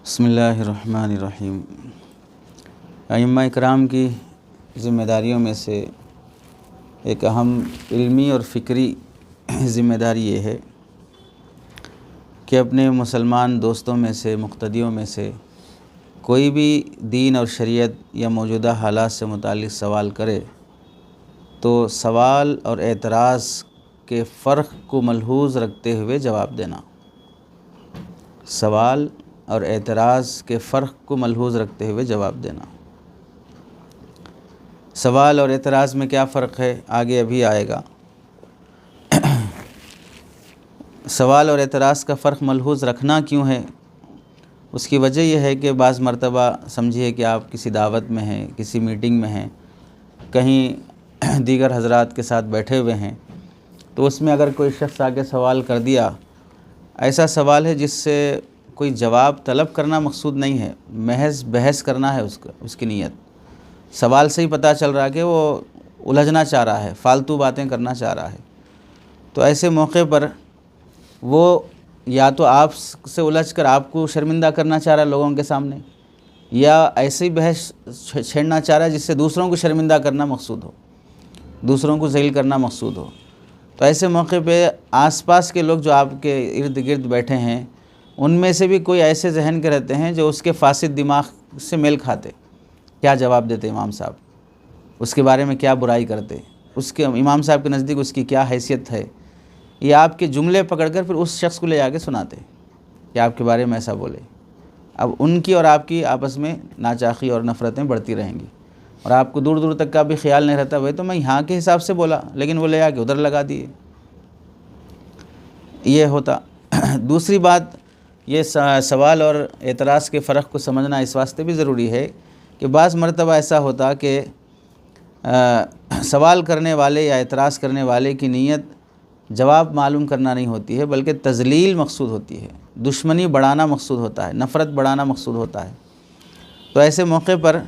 بسم اللہ الرحمن الرحیم۔ ائمہ اکرام کی ذمہ داریوں میں سے ایک اہم علمی اور فکری ذمہ داری یہ ہے کہ اپنے مسلمان دوستوں میں سے، مقتدیوں میں سے کوئی بھی دین اور شریعت یا موجودہ حالات سے متعلق سوال کرے تو سوال اور اعتراض کے فرق کو ملحوظ رکھتے ہوئے جواب دینا۔ سوال اور اعتراض کے فرق کو ملحوظ رکھتے ہوئے جواب دینا۔ سوال اور اعتراض میں کیا فرق ہے آگے ابھی آئے گا۔ سوال اور اعتراض کا فرق ملحوظ رکھنا کیوں ہے؟ اس کی وجہ یہ ہے کہ بعض مرتبہ سمجھیے کہ آپ کسی دعوت میں ہیں، کسی میٹنگ میں ہیں، کہیں دیگر حضرات کے ساتھ بیٹھے ہوئے ہیں، تو اس میں اگر کوئی شخص آگے سوال کر دیا، ایسا سوال ہے جس سے کوئی جواب طلب کرنا مقصود نہیں ہے، محض بحث کرنا ہے اس کی نیت۔ سوال سے ہی پتہ چل رہا ہے کہ وہ الجھنا چاہ رہا ہے، فالتو باتیں کرنا چاہ رہا ہے۔ تو ایسے موقع پر وہ یا تو آپ سے الجھ کر آپ کو شرمندہ کرنا چاہ رہا ہے لوگوں کے سامنے، یا ایسی بحث چھیڑنا چاہ رہا ہے جس سے دوسروں کو شرمندہ کرنا مقصود ہو، دوسروں کو ذلیل کرنا مقصود ہو۔ تو ایسے موقع پہ آس پاس کے لوگ جو آپ کے ارد گرد بیٹھے ہیں، ان میں سے بھی کوئی ایسے ذہن کے رہتے ہیں جو اس کے فاسد دماغ سے میل کھاتے۔ کیا جواب دیتے امام صاحب؟ اس کے بارے میں کیا برائی کرتے؟ اس کے امام صاحب کے نزدیک اس کی کیا حیثیت ہے؟ یہ آپ کے جملے پکڑ کر پھر اس شخص کو لے جا کے سناتے کہ آپ کے بارے میں ایسا بولے۔ اب ان کی اور آپ کی آپس میں ناچاخی اور نفرتیں بڑھتی رہیں گی، اور آپ کو دور دور تک کا بھی خیال نہیں رہتا، بھائی تو میں یہاں کے حساب سے بولا، لیکن وہ لے جا کے ادھر لگا دیے۔ یہ ہوتا۔ دوسری بات، یہ سوال اور اعتراض کے فرق کو سمجھنا اس واسطے بھی ضروری ہے کہ بعض مرتبہ ایسا ہوتا کہ سوال کرنے والے یا اعتراض کرنے والے کی نیت جواب معلوم کرنا نہیں ہوتی ہے، بلکہ تذلیل مقصود ہوتی ہے، دشمنی بڑھانا مقصود ہوتا ہے، نفرت بڑھانا مقصود ہوتا ہے۔ تو ایسے موقع پر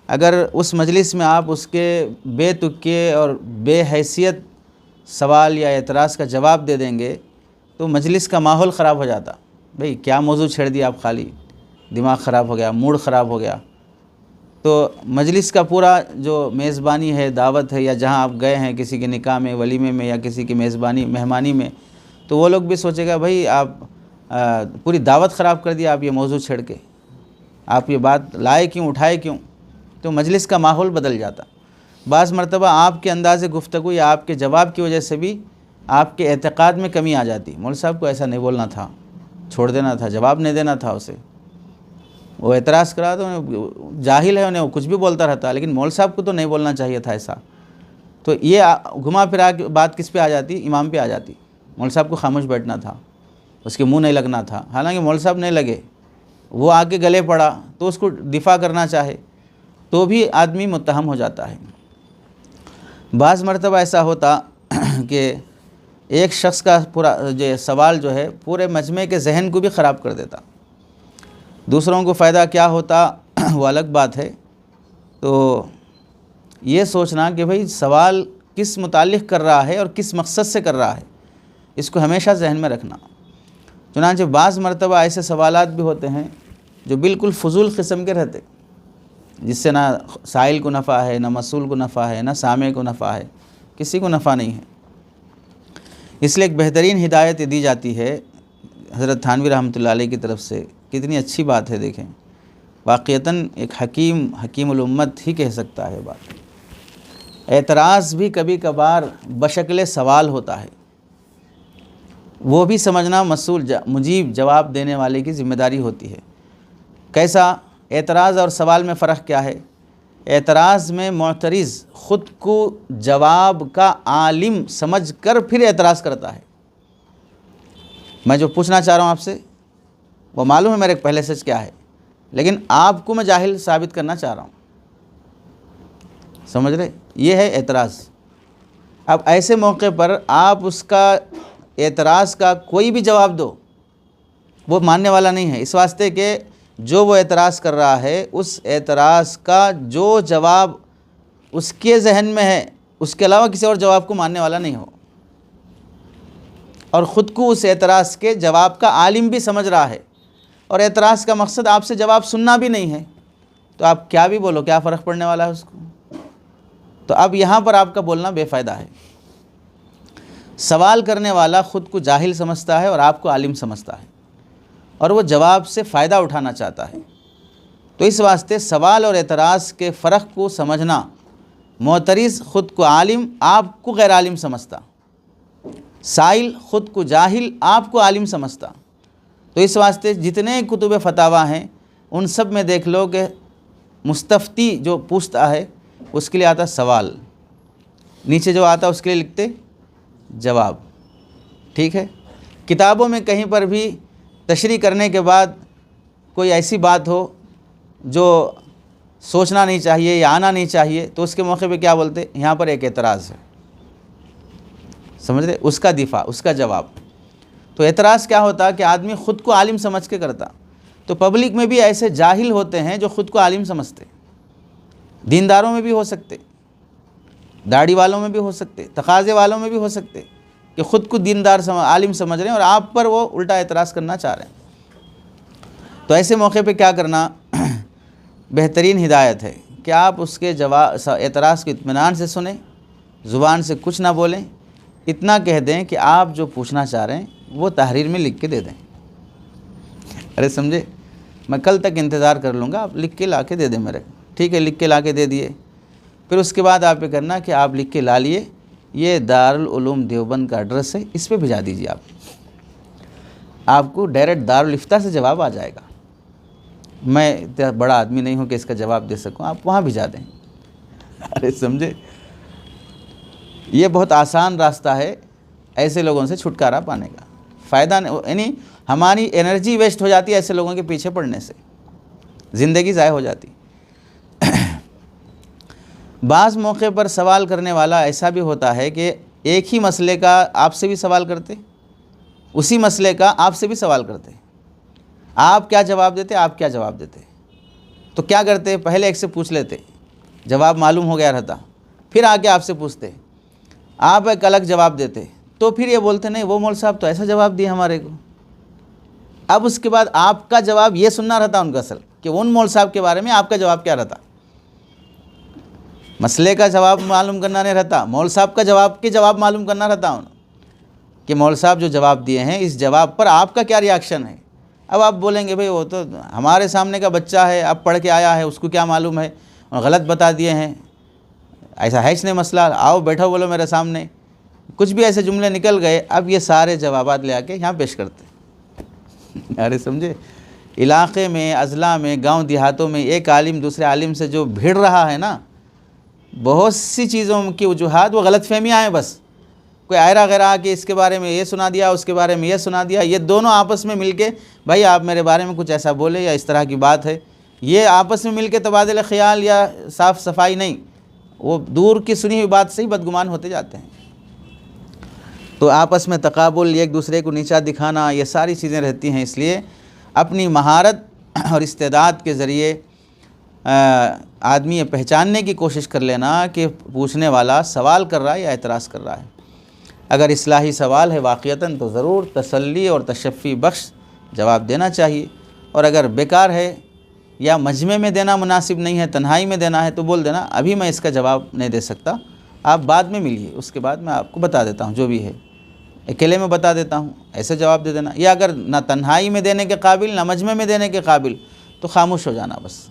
اگر اس مجلس میں آپ اس کے بے تکے اور بے حیثیت سوال یا اعتراض کا جواب دے دیں گے تو مجلس کا ماحول خراب ہو جاتا۔ بھئی کیا موضوع چھیڑ دیا آپ، خالی دماغ خراب ہو گیا، موڈ خراب ہو گیا۔ تو مجلس کا پورا جو میزبانی ہے، دعوت ہے، یا جہاں آپ گئے ہیں کسی کے نکاح میں، ولیمے میں، یا کسی کی مہمانی میں، تو وہ لوگ بھی سوچے گا بھئی آپ پوری دعوت خراب کر دیا آپ یہ موضوع چھیڑ کے، آپ یہ بات لائے کیوں، اٹھائے کیوں؟ تو مجلس کا ماحول بدل جاتا۔ بعض مرتبہ آپ کے انداز گفتگو یا آپ کے جواب کی وجہ سے بھی آپ کے اعتقاد میں کمی آ جاتی۔ مولوی صاحب کو ایسا نہیں بولنا تھا، چھوڑ دینا تھا، جواب نہیں دینا تھا اسے۔ وہ اعتراض کرا تو جاہل ہے، انہیں وہ کچھ بھی بولتا رہتا، لیکن مولوی صاحب کو تو نہیں بولنا چاہیے تھا ایسا۔ تو یہ گھما پھرا کے بات کس پہ آ جاتی؟ امام پہ آ جاتی۔ مولوی صاحب کو خاموش بیٹھنا تھا، اس کے منہ نہیں لگنا تھا، حالانکہ مولوی صاحب نہیں لگے، وہ آ کے گلے پڑا تو اس کو دفاع کرنا چاہے تو بھی آدمی متہم ہو جاتا ہے۔ بعض مرتبہ ایسا ہوتا کہ ایک شخص کا پورا سوال جو ہے پورے مجمع کے ذہن کو بھی خراب کر دیتا۔ دوسروں کو فائدہ کیا ہوتا وہ الگ بات ہے۔ تو یہ سوچنا کہ بھئی سوال کس متعلق کر رہا ہے اور کس مقصد سے کر رہا ہے، اس کو ہمیشہ ذہن میں رکھنا۔ چنانچہ بعض مرتبہ ایسے سوالات بھی ہوتے ہیں جو بالکل فضول قسم کے رہتے، جس سے نہ سائل کو نفع ہے، نہ مسئول کو نفع ہے، نہ سامع کو نفع ہے، کسی کو نفع نہیں ہے۔ اس لیے ایک بہترین ہدایت دی جاتی ہے حضرت تھانوی رحمۃ اللہ علیہ کی طرف سے۔ کتنی اچھی بات ہے، دیکھیں، واقعتاً ایک حکیم الامت ہی کہہ سکتا ہے بات۔ اعتراض بھی کبھی کبھار بشکل سوال ہوتا ہے، وہ بھی سمجھنا مجیب جواب دینے والے کی ذمہ داری ہوتی ہے۔ کیسا؟ اعتراض اور سوال میں فرق کیا ہے؟ اعتراض میں معترض خود کو جواب کا عالم سمجھ کر پھر اعتراض کرتا ہے۔ میں جو پوچھنا چاہ رہا ہوں آپ سے وہ معلوم ہے میرے پہلے سچ کیا ہے، لیکن آپ کو میں جاہل ثابت کرنا چاہ رہا ہوں، سمجھ رہے؟ یہ ہے اعتراض۔ اب ایسے موقع پر آپ اس کا اعتراض کا کوئی بھی جواب دو، وہ ماننے والا نہیں ہے، اس واسطے کہ جو وہ اعتراض کر رہا ہے اس اعتراض کا جو جواب اس کے ذہن میں ہے اس کے علاوہ کسی اور جواب کو ماننے والا نہیں ہو، اور خود کو اس اعتراض کے جواب کا عالم بھی سمجھ رہا ہے، اور اعتراض کا مقصد آپ سے جواب سننا بھی نہیں ہے، تو آپ کیا بھی بولو، کیا فرق پڑنے والا ہے اس کو؟ تو اب یہاں پر آپ کا بولنا بے فائدہ ہے۔ سوال کرنے والا خود کو جاہل سمجھتا ہے اور آپ کو عالم سمجھتا ہے، اور وہ جواب سے فائدہ اٹھانا چاہتا ہے۔ تو اس واسطے سوال اور اعتراض کے فرق کو سمجھنا، معترض خود کو عالم، آپ کو غیر عالم سمجھتا، سائل خود کو جاہل، آپ کو عالم سمجھتا۔ تو اس واسطے جتنے کتب فتاویٰ ہیں ان سب میں دیکھ لو کہ مستفتی جو پوچھتا ہے اس کے لیے آتا سوال، نیچے جو آتا اس کے لیے لکھتے جواب، ٹھیک ہے۔ کتابوں میں کہیں پر بھی تشریح کرنے کے بعد کوئی ایسی بات ہو جو سوچنا نہیں چاہیے یا آنا نہیں چاہیے، تو اس کے موقع پہ کیا بولتے؟ یہاں پر ایک اعتراض ہے، سمجھ رہے؟ اس کا دفاع، اس کا جواب۔ تو اعتراض کیا ہوتا کہ آدمی خود کو عالم سمجھ کے کرتا۔ تو پبلک میں بھی ایسے جاہل ہوتے ہیں جو خود کو عالم سمجھتے، دینداروں میں بھی ہو سکتے، داڑھی والوں میں بھی ہو سکتے، تقاضے والوں میں بھی ہو سکتے، کہ خود کو دیندار عالم سمجھ رہے ہیں اور آپ پر وہ الٹا اعتراض کرنا چاہ رہے ہیں۔ تو ایسے موقع پہ کیا کرنا؟ بہترین ہدایت ہے کہ آپ اس کے اعتراض کو اطمینان سے سنیں، زبان سے کچھ نہ بولیں، اتنا کہہ دیں کہ آپ جو پوچھنا چاہ رہے ہیں وہ تحریر میں لکھ کے دے دیں۔ ارے سمجھے؟ میں کل تک انتظار کر لوں گا، آپ لکھ کے لا کے دے دیں میرے، ٹھیک ہے؟ لکھ کے لا کے دے دیے، پھر اس کے بعد آپ یہ کرنا کہ آپ لکھ کے لا لیے، یہ دارالعلوم دیوبند کا ایڈریس ہے، اس پہ بھیجا دیجیے۔ آپ کو ڈائریکٹ دارالفتہ سے جواب آ جائے گا۔ میں اتنا بڑا آدمی نہیں ہوں کہ اس کا جواب دے سکوں، آپ وہاں بھیجا دیں۔ ارے سمجھے؟ یہ بہت آسان راستہ ہے ایسے لوگوں سے چھٹکارا پانے کا، فائدہ نہیں، یعنی ہماری انرجی ویسٹ ہو جاتی ہے ایسے لوگوں کے پیچھے پڑنے سے، زندگی ضائع ہو جاتی۔ بعض موقع پر سوال کرنے والا ایسا بھی ہوتا ہے کہ ایک ہی مسئلے کا آپ سے بھی سوال کرتے، اسی مسئلے کا آپ سے بھی سوال کرتے، آپ کیا جواب دیتے، آپ کیا جواب دیتے؟ تو کیا کرتے؟ پہلے ایک سے پوچھ لیتے، جواب معلوم ہو گیا رہتا، پھر آ کے آپ سے پوچھتے، آپ ایک الگ جواب دیتے، تو پھر یہ بولتے نہیں وہ مول صاحب تو ایسا جواب دیے ہمارے کو۔ اب اس کے بعد آپ کا جواب یہ سننا رہتا ان کا اصل، کہ ان مول صاحب کے بارے میں آپ کا جواب کیا رہتا۔ مسئلے کا جواب معلوم کرنا نہیں رہتا، مول صاحب کا جواب معلوم کرنا رہتا ان کہ مول صاحب جو جواب دیے ہیں اس جواب پر آپ کا کیا ریاکشن ہے۔ اب آپ بولیں گے بھئی وہ تو ہمارے سامنے کا بچہ ہے، اب پڑھ کے آیا ہے، اس کو کیا معلوم ہے، اور غلط بتا دیے ہیں، ایسا ہے اس نے مسئلہ، آؤ بیٹھو بولو میرے سامنے، کچھ بھی ایسے جملے نکل گئے۔ اب یہ سارے جوابات لے آ کے یہاں پیش کرتے۔ ارے سمجھے؟ علاقے میں، اضلاع میں، گاؤں دیہاتوں میں ایک عالم دوسرے عالم سے جو بھیڑ رہا ہے نا، بہت سی چیزوں کی وجوہات وہ غلط فہمیاں ہیں، بس کوئی آئرہ غیرہ کہ اس کے بارے میں یہ سنا دیا، اس کے بارے میں یہ سنا دیا، یہ دونوں آپس میں مل کے بھائی آپ میرے بارے میں کچھ ایسا بولے یا اس طرح کی بات ہے، یہ آپس میں مل کے تبادلہ خیال یا صاف صفائی نہیں، وہ دور کی سنی ہوئی بات سے ہی بدگمان ہوتے جاتے ہیں۔ تو آپس میں تقابل، ایک دوسرے کو نیچا دکھانا، یہ ساری چیزیں رہتی ہیں۔ اس لیے اپنی مہارت اور استعداد کے ذریعے آدمی یہ پہچاننے کی کوشش کر لینا کہ پوچھنے والا سوال کر رہا ہے یا اعتراض کر رہا ہے۔ اگر اصلاحی سوال ہے واقعتاً تو ضرور تسلی اور تشفی بخش جواب دینا چاہیے، اور اگر بیکار ہے یا مجمع میں دینا مناسب نہیں ہے، تنہائی میں دینا ہے، تو بول دینا ابھی میں اس کا جواب نہیں دے سکتا، آپ بعد میں ملیے، اس کے بعد میں آپ کو بتا دیتا ہوں جو بھی ہے، اکیلے میں بتا دیتا ہوں، ایسے جواب دے دینا۔ یا اگر نہ تنہائی میں دینے کے قابل نہ مجمع میں دینے کے قابل تو خاموش ہو جانا بس۔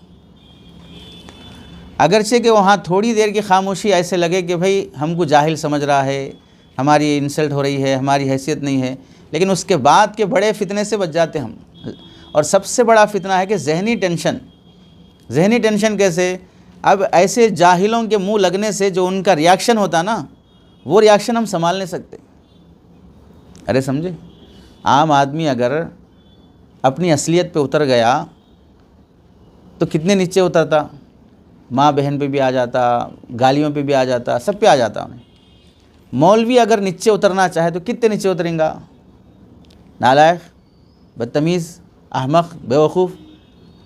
اگرچہ کہ وہاں تھوڑی دیر کی خاموشی ایسے لگے کہ بھئی ہم کو جاہل سمجھ رہا ہے، ہماری انسلٹ ہو رہی ہے، ہماری حیثیت نہیں ہے، لیکن اس کے بعد کے بڑے فتنے سے بچ جاتے ہم۔ اور سب سے بڑا فتنہ ہے کہ ذہنی ٹینشن۔ ذہنی ٹینشن کیسے؟ اب ایسے جاہلوں کے منہ لگنے سے جو ان کا ریاکشن ہوتا نا، وہ ریاکشن ہم سنبھال نہیں سکتے۔ ارے سمجھے؟ عام آدمی اگر اپنی اصلیت پہ اتر گیا تو کتنے نیچے اترتا، ماں بہن پہ بھی آ جاتا، گالیوں پہ بھی آ جاتا، سب پہ آ جاتا انہیں۔ مولوی اگر نیچے اترنا چاہے تو کتنے نیچے اتریں گا؟ نالائق، بدتمیز، احمق، بیوقوف۔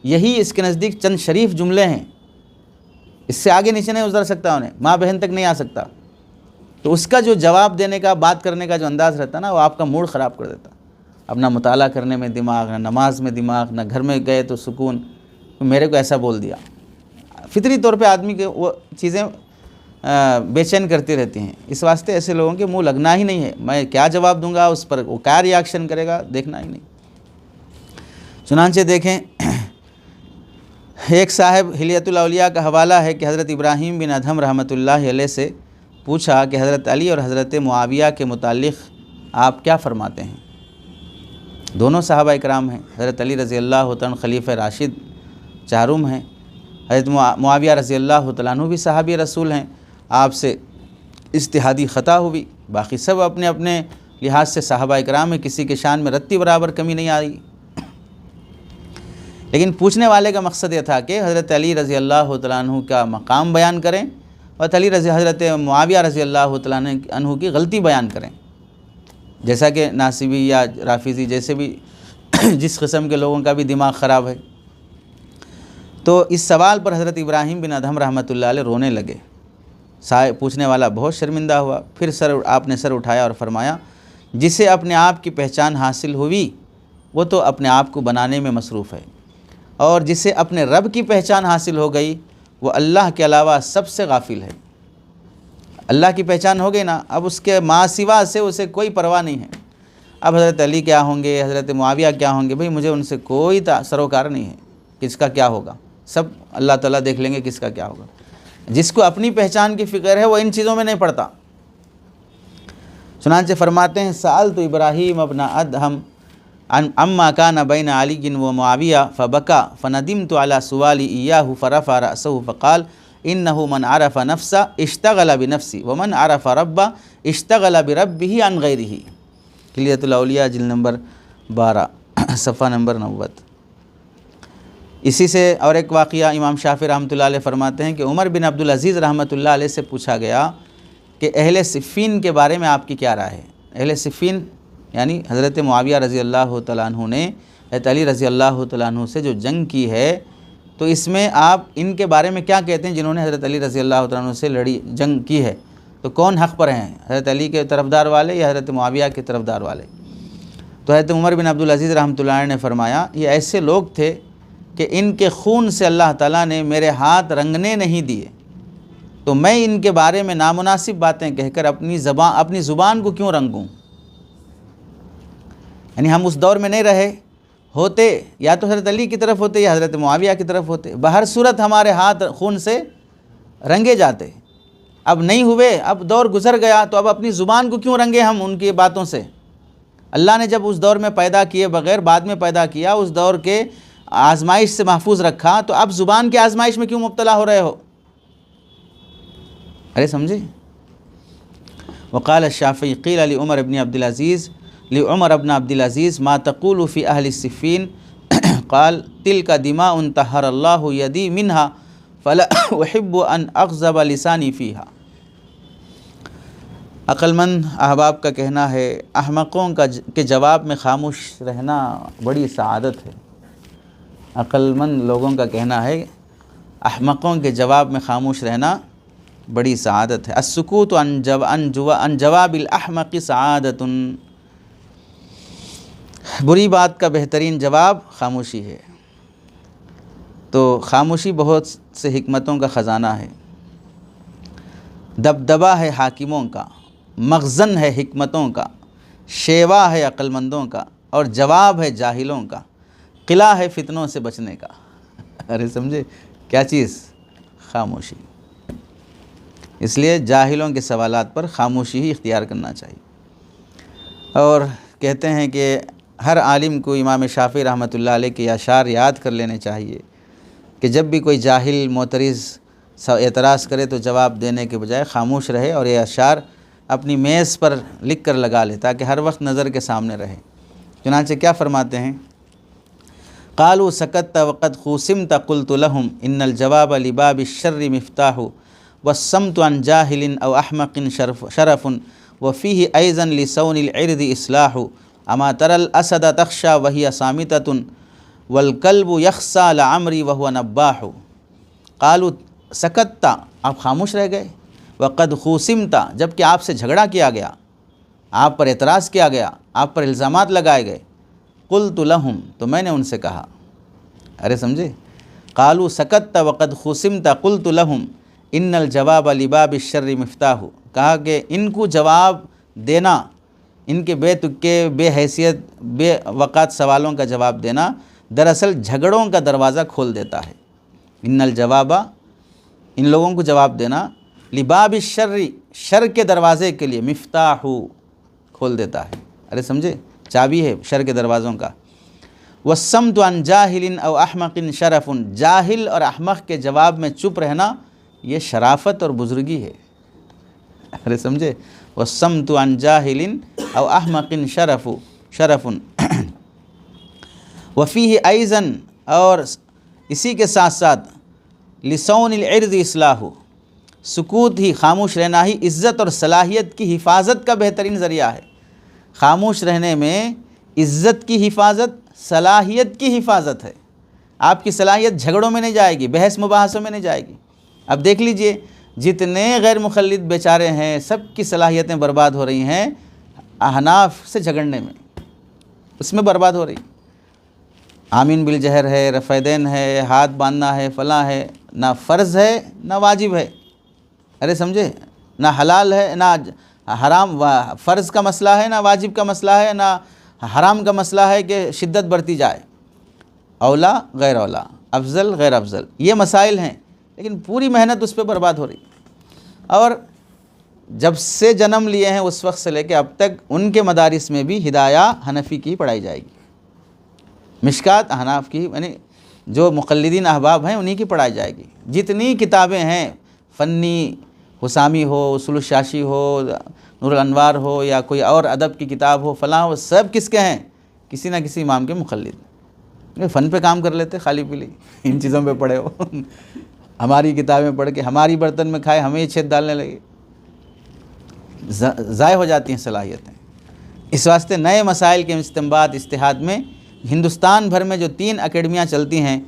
یہی اس کے نزدیک چند شریف جملے ہیں، اس سے آگے نیچے نہیں اتر سکتا، انہیں ماں بہن تک نہیں آ سکتا۔ تو اس کا جو جواب دینے کا، بات کرنے کا جو انداز رہتا نا، وہ آپ کا موڈ خراب کر دیتا۔ اپنا مطالعہ کرنے میں دماغ، نہ نماز میں دماغ، نہ گھر میں گئے تو سکون، میرے کو ایسا بول دیا۔ فطری طور پہ آدمی کے وہ چیزیں بے چین کرتی رہتی ہیں، اس واسطے ایسے لوگوں کے منہ لگنا ہی نہیں ہے۔ میں کیا جواب دوں گا اس پر، وہ کیا ری ایکشن کرے گا، دیکھنا ہی نہیں۔ چنانچہ دیکھیں ایک صاحب حلیۃ الاولیاء کا حوالہ ہے کہ حضرت ابراہیم بن ادھم رحمۃ اللہ علیہ سے پوچھا کہ حضرت علی اور حضرت معاویہ کے متعلق آپ کیا فرماتے ہیں؟ دونوں صحابہ اکرام ہیں، حضرت علی رضی اللہ تعالیٰ عنہ خلیفہ راشد چارم ہیں، حضرت معاویہ رضی اللہ تعالیٰ عنہ بھی صحابی رسول ہیں، آپ سے اجتہادی خطا ہوئی، باقی سب اپنے اپنے لحاظ سے صحابہ اکرام ہیں، کسی کے شان میں رتی برابر کمی نہیں آئی۔ لیکن پوچھنے والے کا مقصد یہ تھا کہ حضرت علی رضی اللہ تعالیٰ عنہ کا مقام بیان کریں اور حضرت معاویہ رضی اللہ تعالیٰ عنہ کی غلطی بیان کریں، جیسا کہ ناصبی یا رافضی جیسے بھی جس قسم کے لوگوں کا بھی دماغ خراب ہے۔ تو اس سوال پر حضرت ابراہیم بن ادھم رحمۃ اللہ علیہ رونے لگے، پوچھنے والا بہت شرمندہ ہوا، پھر آپ نے سر اٹھایا اور فرمایا، جسے اپنے آپ کی پہچان حاصل ہوئی وہ تو اپنے آپ کو بنانے میں مصروف ہے، اور جسے اپنے رب کی پہچان حاصل ہو گئی وہ اللہ کے علاوہ سب سے غافل ہے۔ اللہ کی پہچان ہو گئی نا، اب اس کے ما سوا سے اسے کوئی پرواہ نہیں ہے۔ اب حضرت علی کیا ہوں گے، حضرت معاویہ کیا ہوں گے، بھئی مجھے ان سے کوئی سروکار نہیں ہے، کس کا کیا ہوگا، سب اللہ تعالیٰ دیکھ لیں گے کس کا کیا ہوگا۔ جس کو اپنی پہچان کی فکر ہے وہ ان چیزوں میں نہیں پڑتا۔ چنانچہ فرماتے ہیں سألت ابراہیم ابن ادھم اما کان بین علی و معاویہ فبکا فندمت علی سوالی ایاہ فرفع رأسہ فقال انہ من عرف نفسہ اشتغل بنفسی ومن عرف ربہ اشتغل بربہ عن غیرہ۔ حلیۃ الاولیاء جلد نمبر 12 صفحہ نمبر 90۔ اسی سے اور ایک واقعہ امام شافعی رحمۃ اللہ علیہ فرماتے ہیں کہ عمر بن عبدالعزیز رحمۃ اللہ علیہ سے پوچھا گیا کہ اہل صفین کے بارے میں آپ کی کیا رائے ہے۔ اہل صفین یعنی حضرت معاویہ رضی اللہ تعالیٰ عنہ نے حضرت علی رضی اللہ تعالیٰ عنہ سے جو جنگ کی ہے، تو اس میں آپ ان کے بارے میں کیا کہتے ہیں جنہوں نے حضرت علی رضی اللہ تعالیٰ عنہ سے جنگ کی ہے؟ تو کون حق پر ہیں، حضرت علی کے طرفدار والے یا حضرت معاویہ کے طرفدار والے؟ تو حضرت عمر بن عبدالعزیز رحمۃ اللہ علیہ نے فرمایا یہ ایسے لوگ تھے کہ ان کے خون سے اللہ تعالیٰ نے میرے ہاتھ رنگنے نہیں دیے، تو میں ان کے بارے میں نامناسب باتیں کہہ کر اپنی زبان کو کیوں رنگوں؟ یعنی ہم اس دور میں نہیں رہے ہوتے، یا تو حضرت علی کی طرف ہوتے یا حضرت معاویہ کی طرف ہوتے، بہر صورت ہمارے ہاتھ خون سے رنگے جاتے۔ اب نہیں ہوئے، اب دور گزر گیا، تو اب اپنی زبان کو کیوں رنگے ہم ان کی باتوں سے؟ اللہ نے جب اس دور میں پیدا کیے بغیر بعد میں پیدا کیا، اس دور کے آزمائش سے محفوظ رکھا، تو اب زبان کے آزمائش میں کیوں مبتلا ہو رہے ہو؟ ارے سمجھے؟ وقال الشافعی قیل لعمر بن عبدالعزیز لعمر بن عبدالعزیز ما تقول فی اہل الصفین قال تلک دماء طہر اللہ یدی منہا فلا احب ان اغضب لسانی فیہا۔ عقل مند احباب کا کہنا ہے احمقوں کے جواب میں خاموش رہنا بڑی سعادت ہے۔ عقل مند لوگوں کا کہنا ہے احمقوں کے جواب میں خاموش رہنا بڑی سعادت ہے۔ السکوت عن جواب الاحمق سعادت، بری بات کا بہترین جواب خاموشی ہے۔ تو خاموشی بہت سے حکمتوں کا خزانہ ہے، دبدبہ ہے حاکموں کا، مخزن ہے حکمتوں کا، شیوا ہے عقل مندوں کا، اور جواب ہے جاہلوں کا، قلعہ ہے فتنوں سے بچنے کا۔ ارے سمجھے کیا چیز؟ خاموشی۔ اس لیے جاہلوں کے سوالات پر خاموشی ہی اختیار کرنا چاہیے۔ اور کہتے ہیں کہ ہر عالم کو امام شافعی رحمۃ اللہ علیہ کے اشعار یاد کر لینے چاہیے کہ جب بھی کوئی جاہل معترض اعتراض کرے تو جواب دینے کے بجائے خاموش رہے، اور یہ اشعار اپنی میز پر لکھ کر لگا لے تاکہ ہر وقت نظر کے سامنے رہے۔ چنانچہ کیا فرماتے ہیں؟ قالوا سکت وقد خوسمت قلت لهم ان الجواب لباب الشر مفتاح والصمت عن جاہل او احمق شرف وفیہ ایضا لصون العرض اصلاح اما ترى الاسد تخشى وهي صامتة والکلب یخشى لعمری وهو نباح۔ قالوا سکت، آپ خاموش رہ گئے، وقد خوسمت، جب کہ آپ سے جھگڑا کیا گیا، آپ پر اعتراض کیا گیا، آپ پر الزامات لگائے گئے، قلت لهم، تو میں نے ان سے کہا، ارے سمجھے، قالوا سکت وقد خصمت قلت لهم ان الجواب لباب الشر مفتاح، کہا کہ ان کو جواب دینا، ان کے بے تکے بے حیثیت بے وقات سوالوں کا جواب دینا دراصل جھگڑوں کا دروازہ کھول دیتا ہے۔ ان الجواب، ان لوگوں کو جواب دینا، لباب الشر، شر کے دروازے کے لیے، مفتاح، کھول دیتا ہے، ارے سمجھے، چابی ہے شر کے دروازوں کا۔ والصمت عن جاہل او احمق شرف، جاہل اور احمق کے جواب میں چپ رہنا یہ شرافت اور بزرگی ہے، ارے سمجھے، والصمت عن جاہل او احمق شرف وفیہ ایضا، اور اسی کے ساتھ ساتھ لصون العرض اصلاح، سکوت ہی، خاموش رہنا ہی عزت اور صلاحیت کی حفاظت کا بہترین ذریعہ ہے۔ خاموش رہنے میں عزت کی حفاظت، صلاحیت کی حفاظت ہے۔ آپ کی صلاحیت جھگڑوں میں نہیں جائے گی، بحث مباحثوں میں نہیں جائے گی۔ اب دیکھ لیجئے جتنے غیر مخلد بیچارے ہیں سب کی صلاحیتیں برباد ہو رہی ہیں احناف سے جھگڑنے میں، اس میں برباد ہو رہی۔ آمین بالجہر ہے، رفع دین ہے، ہاتھ باندھنا ہے، فلاں ہے، نہ فرض ہے نہ واجب ہے، ارے سمجھے، نہ حلال ہے نہ حرام، فرض کا مسئلہ ہے نہ واجب کا مسئلہ ہے، نہ حرام کا مسئلہ ہے کہ شدت برتی جائے، اولا غیر اولا، افضل غیر افضل، یہ مسائل ہیں، لیکن پوری محنت اس پہ برباد ہو رہی۔ اور جب سے جنم لیے ہیں اس وقت سے لے کے اب تک ان کے مدارس میں بھی ہدایہ حنفی کی پڑھائی جائے گی، مشکات احناف کی، یعنی جو مقلدین احباب ہیں انہی کی پڑھائی جائے گی۔ جتنی کتابیں ہیں، فنی حسامی ہو، اصول الشاشی ہو، نور الانوار ہو، یا کوئی اور ادب کی کتاب ہو، فلاں ہو، سب کس کے ہیں؟ کسی نہ کسی امام کے مقلد۔ فن پہ کام کر لیتے خالی پیلی، ان چیزوں پہ پڑھے ہو، ہماری کتابیں پڑھ کے ہماری برتن میں کھائے ہمیں ہی چھید ڈالنے لگے، ضائع ہو جاتی ہیں صلاحیتیں۔ اس واسطے نئے مسائل کے استنباط اجتہاد میں ہندوستان بھر میں جو 3 اکیڈمیاں چلتی ہیں،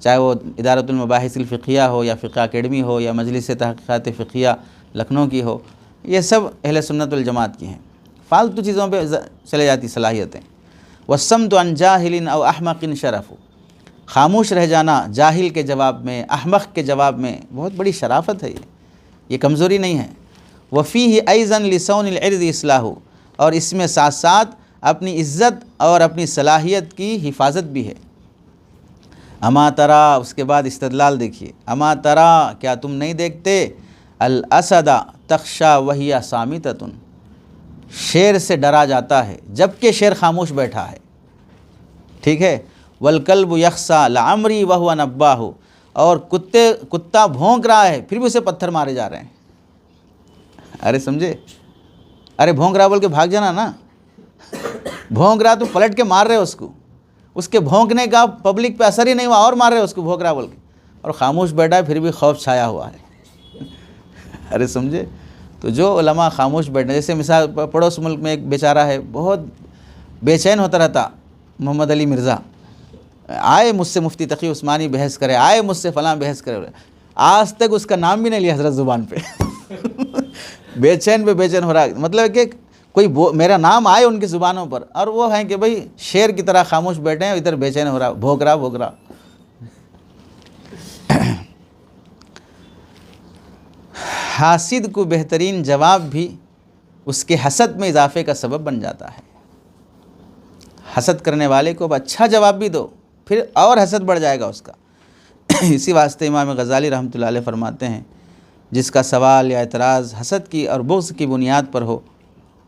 چاہے وہ ادارۃ المباحث الفقہیہ ہو یا فقہ اکیڈمی ہو یا مجلس تحقیقات فقہیہ لکھنؤ کی ہو، یہ سب اہل سنت والجماعت کی ہیں۔ فالتو چیزوں پہ چلے جاتی صلاحیتیں۔ والصمت عن جاہل او احمق شرف، خاموش رہ جانا جاہل کے جواب میں، احمق کے جواب میں بہت بڑی شرافت ہے، یہ کمزوری نہیں ہے۔ وفیہ ایضا لصون العرض اصلاح، اور اس میں ساتھ ساتھ اپنی عزت اور اپنی صلاحیت کی حفاظت بھی ہے۔ اما ترا، اس کے بعد استدلال دیکھیے، اما ترا، کیا تم نہیں دیکھتے، الاسد تخشی وہی صامتۃ، شیر سے ڈرا جاتا ہے جبکہ شیر خاموش بیٹھا ہے، ٹھیک ہے، والکلب یخشی لعمری وہو نباہ، اور کتا بھونک رہا ہے پھر بھی اسے پتھر مارے جا رہے ہیں، ارے سمجھے، ارے بھونک رہا بول کے بھاگ جانا نا، بھونک رہا تو پلٹ کے مار رہے اس کو، اس کے بھونکنے کا پبلک پہ اثر ہی نہیں ہوا اور مار رہے اس کو بھونک رہا بول کے، اور خاموش بیٹھا ہے پھر بھی خوف چھایا ہوا ہے، ارے سمجھے۔ تو جو علماء خاموش بیٹھے، جیسے مثال پڑوس ملک میں ایک بیچارہ ہے بہت بے چین ہوتا رہتا، محمد علی مرزا، آئے مجھ سے مفتی تقی عثمانی بحث کرے، آئے مجھ سے فلاں بحث کرے، آج تک اس کا نام بھی نہیں لیا حضرت زبان پہ، بے چین پہ بے چین ہو رہا ہے، مطلب کہ کوئی میرا نام آئے ان کی زبانوں پر، اور وہ ہیں کہ بھئی شیر کی طرح خاموش بیٹھے ہیں، ادھر بے چین ہو رہا، بھوک رہا۔ حاسد کو بہترین جواب بھی اس کے حسد میں اضافے کا سبب بن جاتا ہے۔ حسد کرنے والے کو اب اچھا جواب بھی دو، پھر اور حسد بڑھ جائے گا اس کا۔ اسی واسطے امام غزالی رحمۃ اللہ علیہ فرماتے ہیں، جس کا سوال یا اعتراض حسد کی اور بغض کی بنیاد پر ہو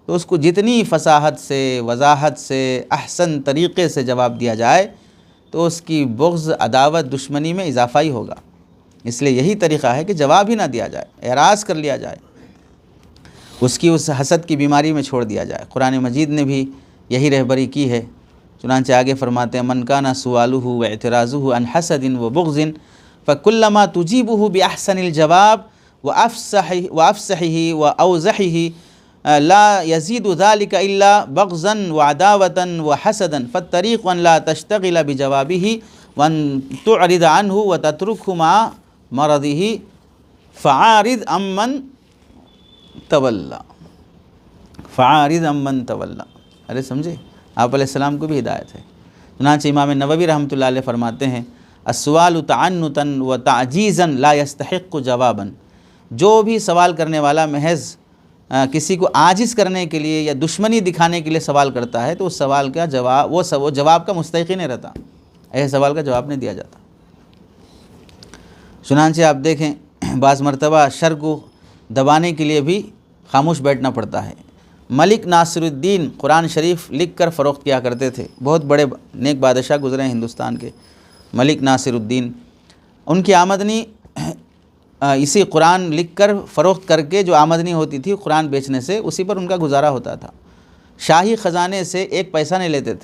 تو اس کو جتنی فصاحت سے، وضاحت سے، احسن طریقے سے جواب دیا جائے تو اس کی بغض، عداوت، دشمنی میں اضافہ ہی ہوگا۔ اس لیے یہی طریقہ ہے کہ جواب ہی نہ دیا جائے، اعراض کر لیا جائے، اس کی اس حسد کی بیماری میں چھوڑ دیا جائے۔ قرآن مجید نے بھی یہی رہبری کی ہے، چنانچہ آگے فرماتے ہیں، من کان سؤالہ واعتراضہ عن حسد وبغض فکلما تجیبہ باحسن الجواب وافصحہ واوضحہ لا يزيد ذلك الا بغضا وعداوة وحسدا فالطريق ان لا تشتغل بجوابه وان تعرض عنه وتتركه مع مرضه فعارض عمن تولى، فعارض عمن تولى، ارے سمجھے، آپ علیہ السلام کو بھی ہدایت ہے، چنانچہ امام نووی رحمۃ اللہ علیہ فرماتے ہیں السؤال تعنتا و تعجیزا لا يستحق جوابا، جو بھی سوال کرنے والا محض کسی کو عاجز کرنے کے لیے یا دشمنی دکھانے کے لیے سوال کرتا ہے تو اس سوال کا جواب وہ جواب کا مستحق ہی نہیں رہتا، ایسے سوال کا جواب نہیں دیا جاتا۔ چنانچہ آپ دیکھیں بعض مرتبہ شر کو دبانے کے لیے بھی خاموش بیٹھنا پڑتا ہے۔ ملک ناصر الدین قرآن شریف لکھ کر فروخت کیا کرتے تھے، بہت بڑے نیک بادشاہ گزرے ہیں ہندوستان کے، ملک ناصر الدین۔ ان کی آمدنی اسی قرآن لکھ کر فروخت کر کے جو آمدنی ہوتی تھی قرآن بیچنے سے، اسی پر ان کا گزارا ہوتا تھا۔ شاہی خزانے سے ایک پیسہ نہیں لیتے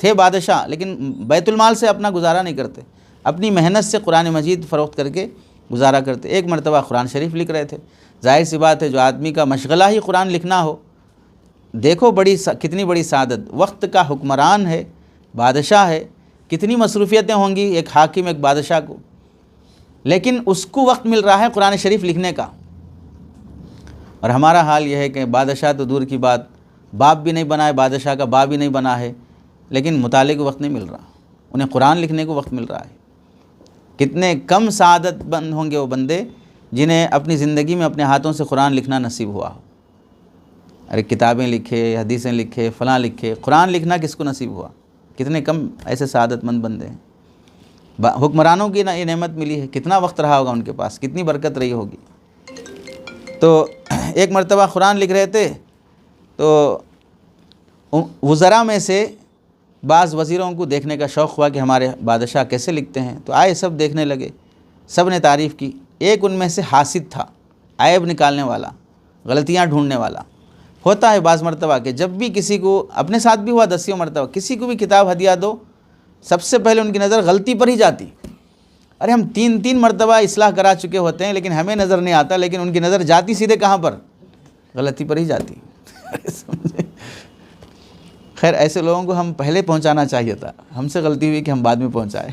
تھے بادشاہ، لیکن بیت المال سے اپنا گزارا نہیں کرتے، اپنی محنت سے قرآن مجید فروخت کر کے گزارا کرتے۔ ایک مرتبہ قرآن شریف لکھ رہے تھے، ظاہر سی بات ہے جو آدمی کا مشغلہ ہی قرآن لکھنا ہو، دیکھو کتنی بڑی سعادت، وقت کا حکمران ہے، بادشاہ ہے، کتنی مصروفیتیں ہوں گی ایک حاکم ایک بادشاہ کو، لیکن اس کو وقت مل رہا ہے قرآن شریف لکھنے کا۔ اور ہمارا حال یہ ہے کہ بادشاہ تو دور کی بات، باپ بھی نہیں بنا ہے، بادشاہ کا باپ بھی نہیں بنا ہے، لیکن مطالعے کو وقت نہیں مل رہا، انہیں قرآن لکھنے کو وقت مل رہا ہے۔ کتنے کم سعادت مند ہوں گے وہ بندے جنہیں اپنی زندگی میں اپنے ہاتھوں سے قرآن لکھنا نصیب ہوا ہو۔ ارے کتابیں لکھے، حدیثیں لکھے، فلاں لکھے، قرآن لکھنا کس کو نصیب ہوا؟ کتنے کم ایسے سعادت مند بندے ہیں۔ حکمرانوں کی یہ نعمت ملی ہے، کتنا وقت رہا ہوگا ان کے پاس، کتنی برکت رہی ہوگی۔ تو ایک مرتبہ قرآن لکھ رہے تھے تو وزراء میں سے بعض وزیروں کو دیکھنے کا شوق ہوا کہ ہمارے بادشاہ کیسے لکھتے ہیں، تو آئے سب دیکھنے لگے، سب نے تعریف کی۔ ایک ان میں سے حاسد تھا، عیب نکالنے والا، غلطیاں ڈھونڈنے والا۔ ہوتا ہے بعض مرتبہ کہ جب بھی کسی کو، اپنے ساتھ بھی ہوا دسیوں مرتبہ، کسی کو بھی کتاب ہدیہ دو، سب سے پہلے ان کی نظر غلطی پر ہی جاتی۔ ارے ہم تین مرتبہ اصلاح کرا چکے ہوتے ہیں لیکن ہمیں نظر نہیں آتا، لیکن ان کی نظر جاتی سیدھے کہاں پر؟ غلطی پر ہی جاتی۔ خیر ایسے لوگوں کو ہم پہلے پہنچانا چاہیے تھا، ہم سے غلطی ہوئی کہ ہم بعد میں پہنچائے۔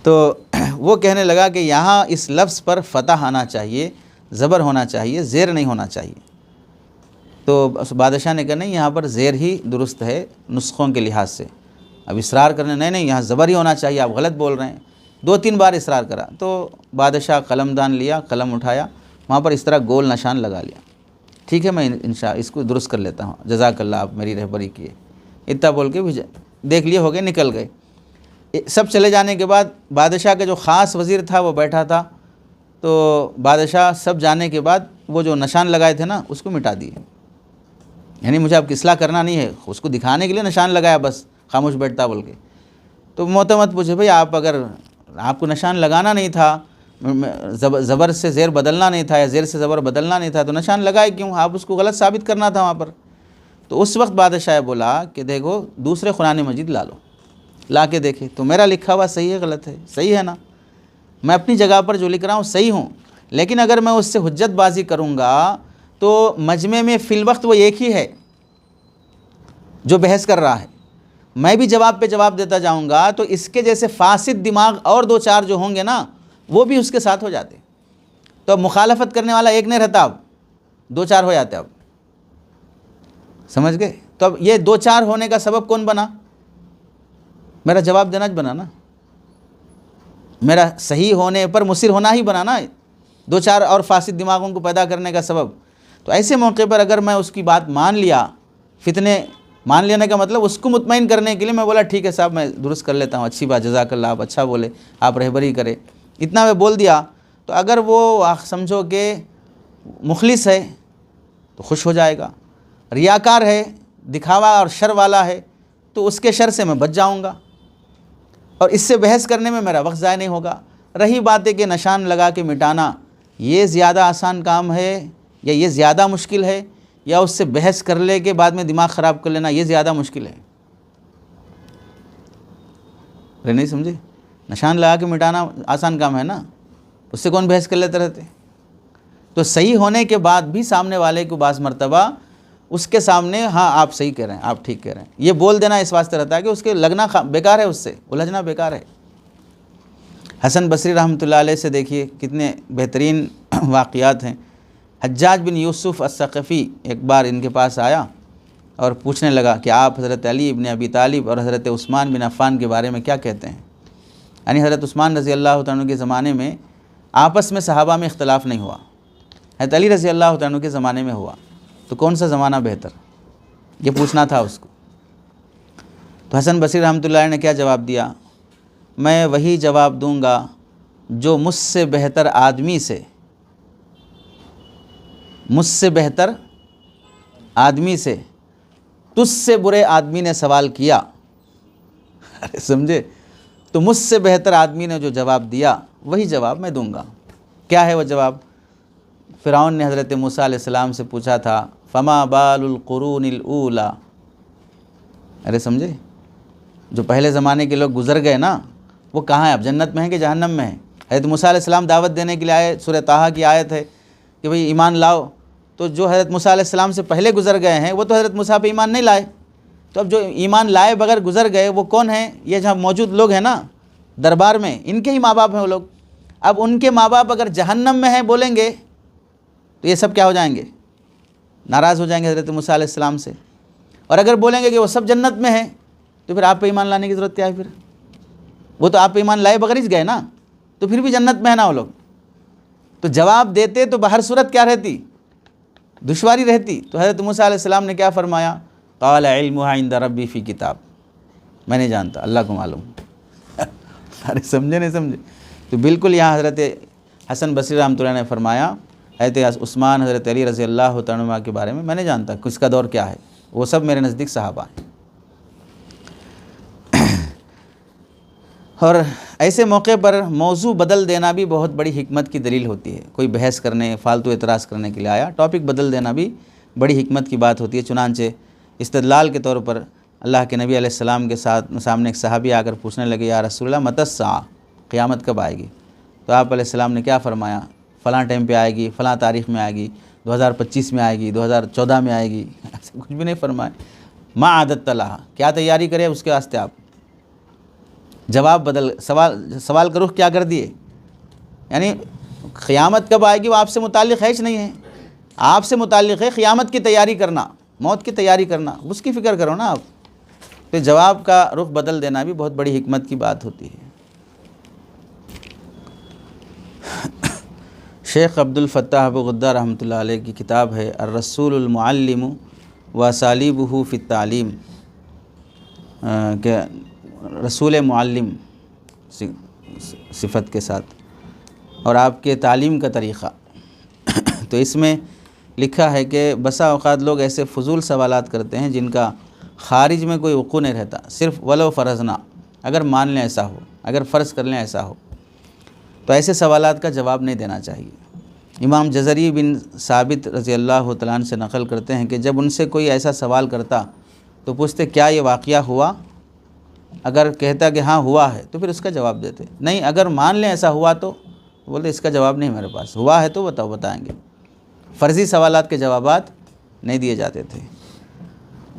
تو وہ کہنے لگا کہ یہاں اس لفظ پر فتح آنا چاہیے، زبر ہونا چاہیے، زیر نہیں ہونا چاہیے۔ تو بادشاہ نے کہا نہیں، یہاں پر زیر ہی درست ہے نسخوں کے لحاظ سے۔ اب اصرار کرنے، نہیں یہاں زبر ہی ہونا چاہیے، آپ غلط بول رہے ہیں۔ 2-3 بار اصرار کرا تو بادشاہ قلم دان لیا، قلم اٹھایا، وہاں پر اس طرح گول نشان لگا لیا۔ ٹھیک ہے میں انشاءاللہ اس کو درست کر لیتا ہوں، جزاک اللہ آپ میری رہبری کیے، اتنا بول کے دیکھ لیے، ہو گئے، نکل گئے۔ سب چلے جانے کے بعد بادشاہ کا جو خاص وزیر تھا وہ بیٹھا تھا، تو بادشاہ سب جانے کے بعد وہ جو نشان لگائے تھے نا اس کو مٹا دیے، یعنی مجھے اب اصلاح کرنا نہیں ہے، اس کو دکھانے کے لیے نشان لگایا بس، خاموش بیٹھتا بول کے۔ تو معتمد پوچھے بھئی آپ اگر آپ کو نشان لگانا نہیں تھا، زبر سے زیر بدلنا نہیں تھا یا زیر سے زبر بدلنا نہیں تھا تو نشان لگائے کیوں؟ آپ اس کو غلط ثابت کرنا تھا وہاں پر۔ تو اس وقت بادشاہ بولا کہ دیکھو دوسرے قرآن مجید لا لو، لا کے دیکھے تو میرا لکھا ہوا صحیح ہے غلط ہے؟ صحیح ہے نا، میں اپنی جگہ پر جو لکھ رہا ہوں صحیح ہوں، لیکن اگر میں اس سے حجت بازی کروں گا تو مجمع میں فی الوقت وہ ایک ہی ہے جو بحث کر رہا ہے، میں بھی جواب پہ جواب دیتا جاؤں گا تو اس کے جیسے فاسد دماغ اور 2-4 جو ہوں گے نا وہ بھی اس کے ساتھ ہو جاتے، تو اب مخالفت کرنے والا ایک نہیں رہتا، اب 2-4 ہو جاتے۔ اب سمجھ گئے؟ تو اب یہ 2-4 ہونے کا سبب کون بنا؟ میرا جواب دینا بنا نا، میرا صحیح ہونے پر مصر ہونا ہی بنا نا، 2-4 اور فاسد دماغوں کو پیدا کرنے کا سبب۔ تو ایسے موقع پر اگر میں اس کی بات مان لیا، فتنے مان لینے کا مطلب اس کو مطمئن کرنے کے لیے میں بولا ٹھیک ہے صاحب میں درست کر لیتا ہوں، اچھی بات، جزاک اللہ، آپ اچھا بولے، آپ رہبری کرے، اتنا میں بول دیا، تو اگر وہ سمجھو کہ مخلص ہے تو خوش ہو جائے گا، ریاکار ہے، دکھاوا اور شر والا ہے تو اس کے شر سے میں بچ جاؤں گا اور اس سے بحث کرنے میں میرا وقت ضائع نہیں ہوگا۔ رہی بات ہے کہ نشان لگا کے مٹانا، یہ زیادہ آسان کام ہے یا یہ زیادہ مشکل ہے، یا اس سے بحث کر لے کے بعد میں دماغ خراب کر لینا یہ زیادہ مشکل ہے؟ نہیں سمجھے؟ نشان لگا کے مٹانا آسان کام ہے نا، اس سے کون بحث کر لیتے رہتے؟ تو صحیح ہونے کے بعد بھی سامنے والے کو بعض مرتبہ اس کے سامنے ہاں آپ صحیح کہہ رہے ہیں، آپ ٹھیک کہہ رہے ہیں، یہ بول دینا اس واسطے رہتا ہے کہ اس کے لگنا بیکار ہے، اس سے الجھنا بیکار ہے۔ حسن بصری رحمۃ اللہ علیہ سے دیکھیے کتنے بہترین واقعات ہیں۔ حجاج بن یوسف الثقفی ایک بار ان کے پاس آیا اور پوچھنے لگا کہ آپ حضرت علی ابن ابی طالب اور حضرت عثمان بن عفان کے بارے میں کیا کہتے ہیں؟ یعنی حضرت عثمان رضی اللہ تعالیٰ عنہ کے زمانے میں آپس میں صحابہ میں اختلاف نہیں ہوا، حضرت علی رضی اللہ تعالیٰ عنہ کے زمانے میں ہوا، تو کون سا زمانہ بہتر؟ یہ پوچھنا تھا اس کو۔ تو حسن بصری رحمۃ اللہ علیہ نے کیا جواب دیا؟ میں وہی جواب دوں گا جو مجھ سے بہتر آدمی سے، مجھ سے بہتر آدمی سے تجھ سے برے آدمی نے سوال کیا۔ ارے سمجھے؟ تو مجھ سے بہتر آدمی نے جو جواب دیا وہی جواب میں دوں گا۔ کیا ہے وہ جواب؟ فرعون نے حضرت موسیٰ علیہ السلام سے پوچھا تھا فما بال القرون الاولی، ارے سمجھے؟ جو پہلے زمانے کے لوگ گزر گئے نا، وہ کہاں ہیں اب؟ جنت میں ہیں کہ جہنم میں ہیں؟ حضرت موسیٰ علیہ السلام دعوت دینے کے لیے آئے، سورہ طٰہٰ کی آیت ہے کہ بھئی ایمان لاؤ، تو جو حضرت موسیٰ علیہ السلام سے پہلے گزر گئے ہیں وہ تو حضرت موسیٰ پہ ایمان نہیں لائے، تو اب جو ایمان لائے بغیر گزر گئے وہ کون ہیں؟ یہ جہاں موجود لوگ ہیں نا دربار میں، ان کے ہی ماں باپ ہیں وہ لوگ۔ اب ان کے ماں باپ اگر جہنم میں ہیں بولیں گے تو یہ سب کیا ہو جائیں گے؟ ناراض ہو جائیں گے حضرت موسیٰ علیہ السلام سے، اور اگر بولیں گے کہ وہ سب جنت میں ہیں تو پھر آپ پہ ایمان لانے کی ضرورت کیا ہے؟ پھر وہ تو آپ پہ ایمان لائے بغیر ہی گئے نا، تو پھر بھی جنت میں ہے نا وہ لوگ۔ تو جواب دیتے تو بہر صورت کیا رہتی؟ دشواری رہتی۔ تو حضرت موسیٰ علیہ السلام نے کیا فرمایا؟ قال علمها عند ربی فی کتاب، میں نہیں جانتا، اللہ کو معلوم۔ ارے سمجھے نہیں سمجھے؟ تو بالکل یہاں حضرت حسن بصری رحمۃ اللہ نے فرمایا حضرت عثمان حضرت علی رضی اللہ تعالیٰ عنہ کے بارے میں نہیں جانتا کس کا دور کیا ہے، وہ سب میرے نزدیک صحابہ ہیں۔ اور ایسے موقع پر موضوع بدل دینا بھی بہت بڑی حکمت کی دلیل ہوتی ہے۔ کوئی بحث کرنے، فالتو اعتراض کرنے کے لیے آیا، ٹاپک بدل دینا بھی بڑی حکمت کی بات ہوتی ہے۔ چنانچہ استدلال کے طور پر اللہ کے نبی علیہ السلام کے سامنے ایک صحابی آ کر پوچھنے لگے یا رسول اللہ متی الساعہ، قیامت کب آئے گی؟ تو آپ علیہ السلام نے کیا فرمایا؟ فلاں ٹائم پہ آئے گی، فلاں تاریخ میں آئے گی، 2025 میں آئے گی، 2014 میں آئے گی، ایسا کچھ بھی نہیں فرمایا۔ ما عادت لہا، کیا تیاری کرے اس کے واسطے آپ؟ جواب بدل، سوال کا رخ کیا کر دیے؟ یعنی قیامت کب آئے گی وہ آپ سے متعلق ہے نہیں ہے، آپ سے متعلق ہے قیامت کی تیاری کرنا، موت کی تیاری کرنا، اس کی فکر کرو نا آپ۔ پھر جواب کا رخ بدل دینا بھی بہت بڑی حکمت کی بات ہوتی ہے۔ شیخ عبد الفتاح ابو غدہ رحمۃ اللہ علیہ کی کتاب ہے الرسول المعلم واسالیبہ فی التعلیم، کہ رسول معلم صفت کے ساتھ اور آپ کے تعلیم کا طریقہ۔ تو اس میں لکھا ہے کہ بسا اوقات لوگ ایسے فضول سوالات کرتے ہیں جن کا خارج میں کوئی وقوع نہیں رہتا، صرف ولو فرضنا، اگر مان لیں ایسا ہو، اگر فرض کر لیں ایسا ہو، تو ایسے سوالات کا جواب نہیں دینا چاہیے۔ امام جزری بن ثابت رضی اللہ تعالیٰ عنہ سے نقل کرتے ہیں کہ جب ان سے کوئی ایسا سوال کرتا تو پوچھتے کیا یہ واقعہ ہوا؟ اگر کہتا کہ ہاں ہوا ہے تو پھر اس کا جواب دیتے، نہیں اگر مان لیں ایسا ہوا تو بولتے اس کا جواب نہیں میرے پاس، ہوا ہے تو بتائیں گے۔ فرضی سوالات کے جوابات نہیں دیے جاتے تھے۔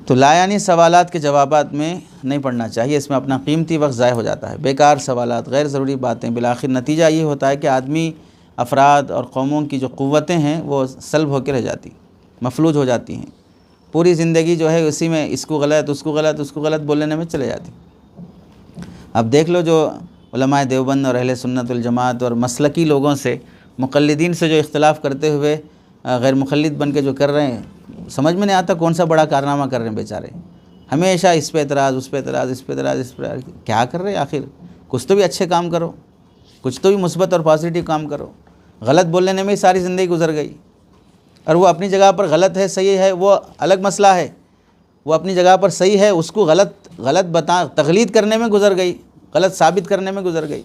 تو لایعنی سوالات کے جوابات میں نہیں پڑھنا چاہیے، اس میں اپنا قیمتی وقت ضائع ہو جاتا ہے، بیکار سوالات، غیر ضروری باتیں، بالآخر نتیجہ یہ ہوتا ہے کہ آدمی، افراد اور قوموں کی جو قوتیں ہیں وہ سلب ہو کے رہ جاتی، مفلوج ہو جاتی ہیں، پوری زندگی جو ہے اسی میں اس کو غلط، اس کو غلط، اس کو غلط بولنے میں چلے جاتی۔ اب دیکھ لو جو علماء دیوبند اور اہل سنت والجماعت اور مسلکی لوگوں سے، مقلدین سے جو اختلاف کرتے ہوئے غیر مقلد بن کے جو کر رہے ہیں، سمجھ میں نہیں آتا کون سا بڑا کارنامہ کر رہے ہیں بیچارے، ہمیشہ اس پہ اعتراض، اس پہ اعتراض، اس پہ اعتراض، اس پہ کیا کر رہے ہیں آخر؟ کچھ تو بھی اچھے کام کرو، کچھ تو بھی مثبت اور پازیٹیو کام کرو۔ غلط بولنے میں ہی ساری زندگی گزر گئی، اور وہ اپنی جگہ پر غلط ہے، صحیح ہے، وہ الگ مسئلہ ہے، وہ اپنی جگہ پر صحیح ہے، اس کو غلط تقلید کرنے میں گزر گئی، غلط ثابت کرنے میں گزر گئی۔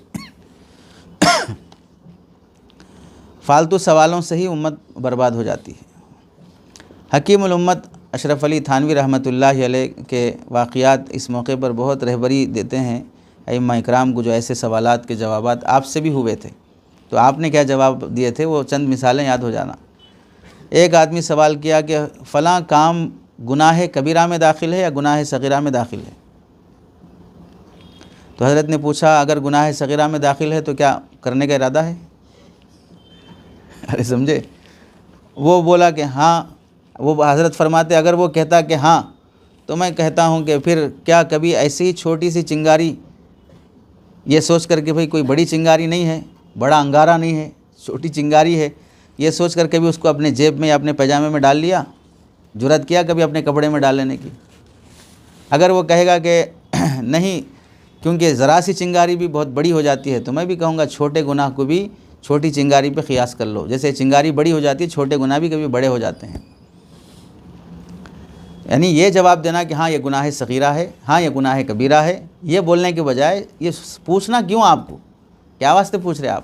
فالتو سوالوں سے ہی امت برباد ہو جاتی ہے۔ حکیم الامت اشرف علی تھانوی رحمۃ اللہ علیہ کے واقعات اس موقع پر بہت رہبری دیتے ہیں ائمہ اکرام کو، جو ایسے سوالات کے جوابات آپ سے بھی ہوئے تھے، تو آپ نے کیا جواب دیے تھے وہ چند مثالیں یاد ہو جانا۔ ایک آدمی سوال کیا کہ فلاں کام گناہ کبیرہ میں داخل ہے یا گناہ صغیرہ میں داخل ہے؟ تو حضرت نے پوچھا اگر گناہ صغیرہ میں داخل ہے تو کیا کرنے کا ارادہ ہے؟ ارے سمجھے؟ وہ بولا کہ ہاں، وہ حضرت فرماتے اگر وہ کہتا کہ ہاں تو میں کہتا ہوں کہ پھر کیا کبھی ایسی ہی چھوٹی سی چنگاری یہ سوچ کر کہ بھئی کوئی بڑی چنگاری نہیں ہے، بڑا انگارہ نہیں ہے، چھوٹی چنگاری ہے، یہ سوچ کر کبھی اس کو اپنے جیب میں یا اپنے پیجامے میں ڈال لیا؟ جرأت کیا کبھی اپنے کپڑے میں ڈال لینے کی؟ اگر وہ کہے گا کہ نہیں کیونکہ ذرا سی چنگاری بھی بہت بڑی ہو جاتی ہے، تو میں بھی کہوں گا چھوٹے گناہ کو بھی چھوٹی چنگاری پہ قیاس کر لو، جیسے چنگاری بڑی ہو جاتی ہے چھوٹے گناہ بھی کبھی بڑے ہو جاتے ہیں۔ یعنی یہ جواب دینا کہ ہاں یہ گناہ صغیرہ ہے، ہاں یہ گناہ کبیرہ ہے، یہ بولنے کے بجائے یہ پوچھنا کیوں آپ کو، کیا واسطے پوچھ رہے آپ؟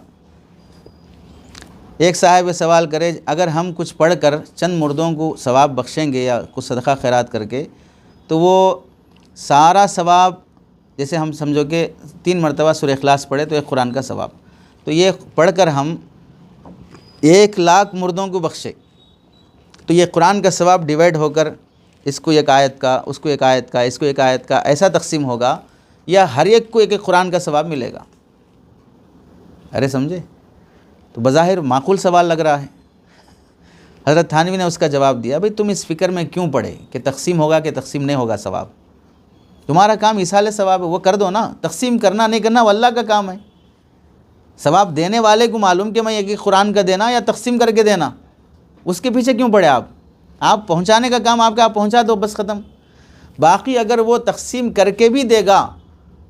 ایک صاحب سوال کرے اگر ہم کچھ پڑھ کر چند مردوں کو ثواب بخشیں گے یا کچھ صدقہ خیرات کر کے، تو وہ سارا ثواب، جیسے ہم سمجھو کہ 3 مرتبہ سورہ اخلاص پڑھے تو ایک قرآن کا ثواب، تو یہ پڑھ کر ہم 1,00,000 مردوں کو بخشے تو یہ قرآن کا ثواب ڈیوائیڈ ہو کر اس کو ایک آیت کا، اس کو ایک آیت کا، اس کو ایک آیت کا ایسا تقسیم ہوگا، یا ہر ایک کو ایک ایک قرآن کا ثواب ملے گا؟ ارے سمجھے؟ تو بظاہر معقول سوال لگ رہا ہے۔ حضرت تھانوی نے اس کا جواب دیا، بھئی تم اس فکر میں کیوں پڑے کہ تقسیم ہوگا کہ تقسیم نہیں ہوگا ثواب؟ تمہارا کام ایصال ثواب ہے، وہ کر دو نا، تقسیم کرنا نہیں کرنا وہ اللہ کا کام ہے۔ ثواب دینے والے کو معلوم کہ میں ایک قرآن کا دینا یا تقسیم کر کے دینا، اس کے پیچھے کیوں پڑے آپ پہنچانے کا کام آپ کا، آپ پہنچا دو بس ختم۔ باقی اگر وہ تقسیم کر کے بھی دے گا،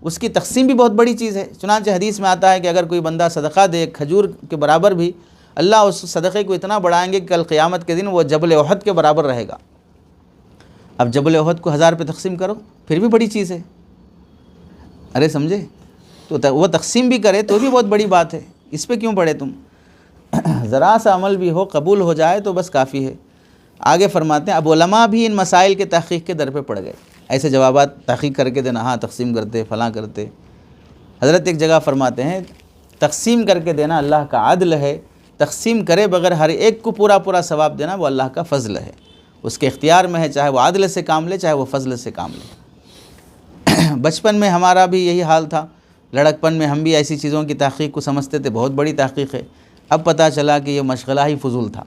اس کی تقسیم بھی بہت بڑی چیز ہے۔ چنانچہ حدیث میں آتا ہے کہ اگر کوئی بندہ صدقہ دے کھجور کے برابر بھی، اللہ اس صدقے کو اتنا بڑھائیں گے کہ کل قیامت کے دن وہ جبل احد کے برابر رہے گا۔ اب جبل احد کو 1000 پہ تقسیم کرو پھر بھی بڑی چیز ہے۔ ارے سمجھے؟ تو وہ تقسیم بھی کرے تو بھی بہت بڑی بات ہے، اس پہ کیوں پڑے تم؟ ذرا سا عمل بھی ہو، قبول ہو جائے تو بس کافی ہے۔ آگے فرماتے ہیں اب علماء بھی ان مسائل کے تحقیق کے در پہ پڑ گئے، ایسے جوابات تحقیق کر کے دینا، ہاں تقسیم کرتے فلاں کرتے۔ حضرت ایک جگہ فرماتے ہیں تقسیم کر کے دینا اللہ کا عدل ہے، تقسیم کرے بغیر ہر ایک کو پورا پورا ثواب دینا وہ اللہ کا فضل ہے، اس کے اختیار میں ہے، چاہے وہ عدل سے کام لے چاہے وہ فضل سے کام لے۔ بچپن میں ہمارا بھی یہی حال تھا، لڑکپن میں ہم بھی ایسی چیزوں کی تحقیق کو سمجھتے تھے بہت بڑی تحقیق ہے، اب پتہ چلا کہ یہ مشغلہ ہی فضول تھا۔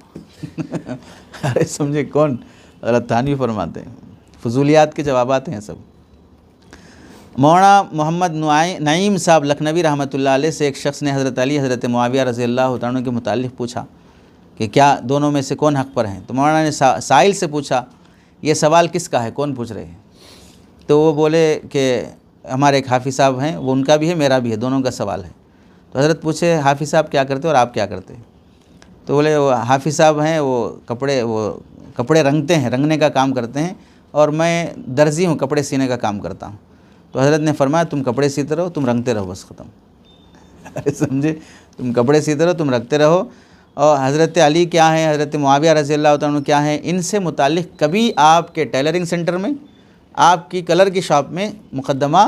ارے سمجھے کون؟ حضرت تھانوی فرماتے ہیں فضولیات کے جوابات ہیں سب۔ مولانا محمد نعیم صاحب لکھنوی رحمۃ اللہ علیہ سے ایک شخص نے حضرت علی حضرت معاویہ رضی اللہ تعالیٰ عنہ کے متعلق پوچھا کہ کیا دونوں میں سے کون حق پر ہیں؟ تو مولانا نے سائل سے پوچھا یہ سوال کس کا ہے، کون پوچھ رہے ہیں؟ تو وہ بولے کہ ہمارے ایک حافظ صاحب ہیں، وہ ان کا بھی ہے میرا بھی ہے، دونوں کا سوال ہے۔ تو حضرت پوچھے حافظ صاحب کیا کرتے اور آپ کیا کرتے؟ تو بولے وہ حافظ صاحب ہیں وہ کپڑے رنگتے ہیں، رنگنے کا کام کرتے ہیں، اور میں درزی ہوں، کپڑے سینے کا کام کرتا ہوں۔ تو حضرت نے فرمایا تم کپڑے سیتے رہو، تم رنگتے رہو، بس ختم۔ سمجھے؟ تم کپڑے سیتے رہو، تم رکھتے رہو۔ اور حضرت علی کیا ہیں، حضرت معاویہ رضی اللہ تعالیٰ عنہ کیا ہیں، ان سے متعلق کبھی آپ کے ٹیلرنگ سینٹر میں، آپ کی کلر کی شاپ میں مقدمہ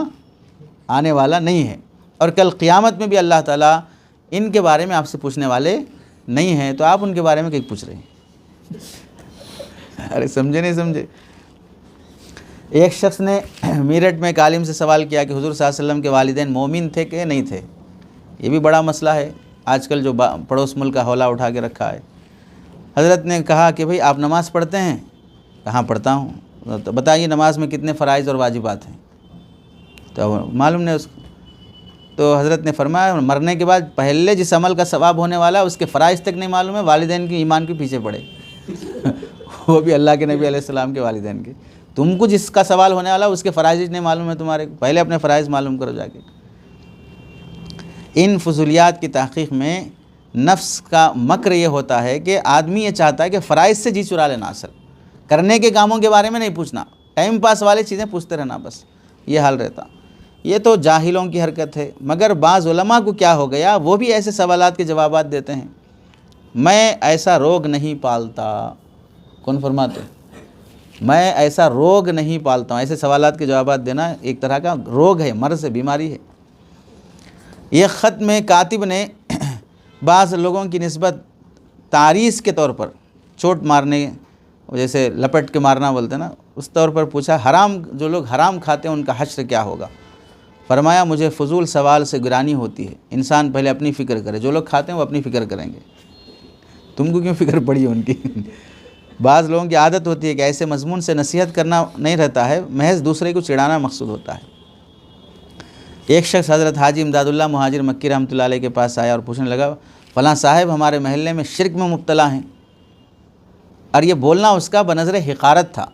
آنے والا نہیں ہے، اور کل قیامت میں بھی اللہ تعالیٰ ان کے بارے میں آپ سے پوچھنے والے نہیں ہیں، تو آپ ان کے بارے میں کہیں پوچھ رہے ہیں؟ ارے سمجھے نہیں سمجھے؟ ایک شخص نے میرٹھ میں ایک عالم سے سوال کیا کہ حضور صلی اللہ علیہ وسلم کے والدین مومن تھے کہ نہیں تھے؟ یہ بھی بڑا مسئلہ ہے آج کل جو پڑوس ملک کا حوالہ اٹھا کے رکھا ہے۔ حضرت نے کہا کہ بھئی آپ نماز پڑھتے ہیں؟ کہاں پڑھتا ہوں۔ تو بتائیے نماز میں کتنے فرائض اور واجبات ہیں؟ تو معلوم نہیں اس کو۔ تو حضرت نے فرمایا مرنے کے بعد پہلے جس عمل کا ثواب ہونے والا ہے اس کے فرائض تک نہیں معلوم ہے، والدین کی ایمان کے پیچھے پڑے۔ وہ بھی اللہ کے نبی علیہ السلام کے والدین کے۔ تم کو جس کا سوال ہونے والا اس کے فرائض نہیں معلوم ہے تمہارے، پہلے اپنے فرائض معلوم کرو جا کے۔ ان فضولیات کی تحقیق میں نفس کا مکر یہ ہوتا ہے کہ آدمی یہ چاہتا ہے کہ فرائض سے جی چرا لینا، اصل کرنے کے کاموں کے بارے میں نہیں پوچھنا، ٹائم پاس والی چیزیں پوچھتے رہنا، بس یہ حال رہتا۔ یہ تو جاہلوں کی حرکت ہے، مگر بعض علماء کو کیا ہو گیا، وہ بھی ایسے سوالات کے جوابات دیتے ہیں۔ میں ایسا روگ نہیں پالتا، کون فرماتے؟ میں ایسا روگ نہیں پالتا ہوں۔ ایسے سوالات کے جوابات دینا ایک طرح کا روگ ہے، مرض ہے، بیماری ہے۔ یہ خط میں کاتب نے بعض لوگوں کی نسبت تعریض کے طور پر چوٹ مارنے، جیسے لپٹ کے مارنا بولتے ہیں نا، اس طور پر پوچھا جو لوگ حرام کھاتے ہیں ان کا حشر کیا ہوگا؟ فرمایا مجھے فضول سوال سے گرانی ہوتی ہے، انسان پہلے اپنی فکر کرے، جو لوگ کھاتے ہیں وہ اپنی فکر کریں گے، تم کو کیوں فکر پڑی ہے ان کی؟ بعض لوگوں کی عادت ہوتی ہے کہ ایسے مضمون سے نصیحت کرنا نہیں رہتا ہے، محض دوسرے کو چڑھانا مقصود ہوتا ہے۔ ایک شخص حضرت حاجی امداد اللہ مہاجر مکی رحمۃ اللہ علیہ کے پاس آیا اور پوچھنے لگا فلاں صاحب ہمارے محلے میں شرک میں مبتلا ہیں، اور یہ بولنا اس کا بنظر حقارت تھا،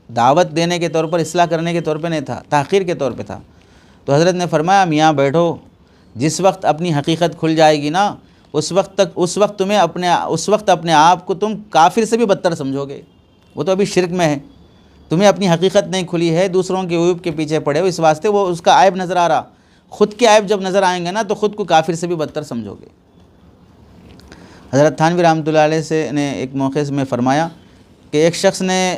دعوت دینے کے طور پر، اصلاح کرنے کے طور پہ نہیں تھا، تحقیر کے طور پہ تھا۔ تو حضرت نے فرمایا میاں بیٹھو، جس وقت اپنی حقیقت کھل جائے گی نا، اس وقت اپنے آپ کو تم کافر سے بھی بدتر سمجھو گے۔ وہ تو ابھی شرک میں ہے، تمہیں اپنی حقیقت نہیں کھلی ہے، دوسروں کے عیوب کے پیچھے پڑے ہو، اس واسطے وہ اس کا عیب نظر آ رہا، خود کے عیب جب نظر آئیں گے نا تو خود کو کافر سے بھی بدتر سمجھو گے۔ حضرت تھانوی رحمۃ اللہ علیہ نے ایک موقع میں فرمایا کہ ایک شخص نے